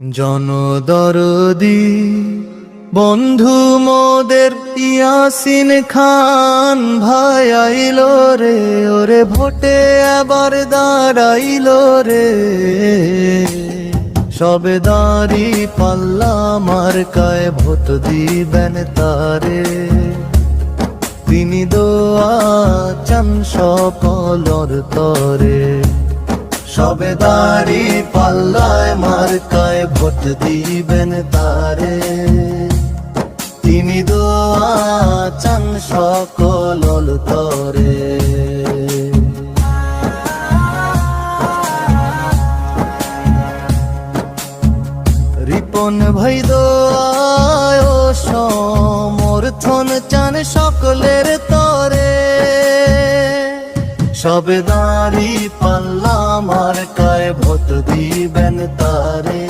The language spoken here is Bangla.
জনদরদি বন্ধু মোদের ইয়াসিন খান ভাই আইলো রে, ওরে ভোটে আবার দাঁড়াইলো রে। সবে দাঁড়ি পাল্লা মার্কায় ভোট দিবেন তারে, তিনি দোয়া চান সকলর তরে। সবে দাঁড়ি পাল্লায় মার্কায় ভোট দিবেন তারে, তিনি দোয়া চান সকলর তরে। রিপন ভাই দোয়ায় ও সমর্থন চান সকলের তরে। সবে দাঁড়ি পাল্লা মার্কায় ভোট দিবেন তারে,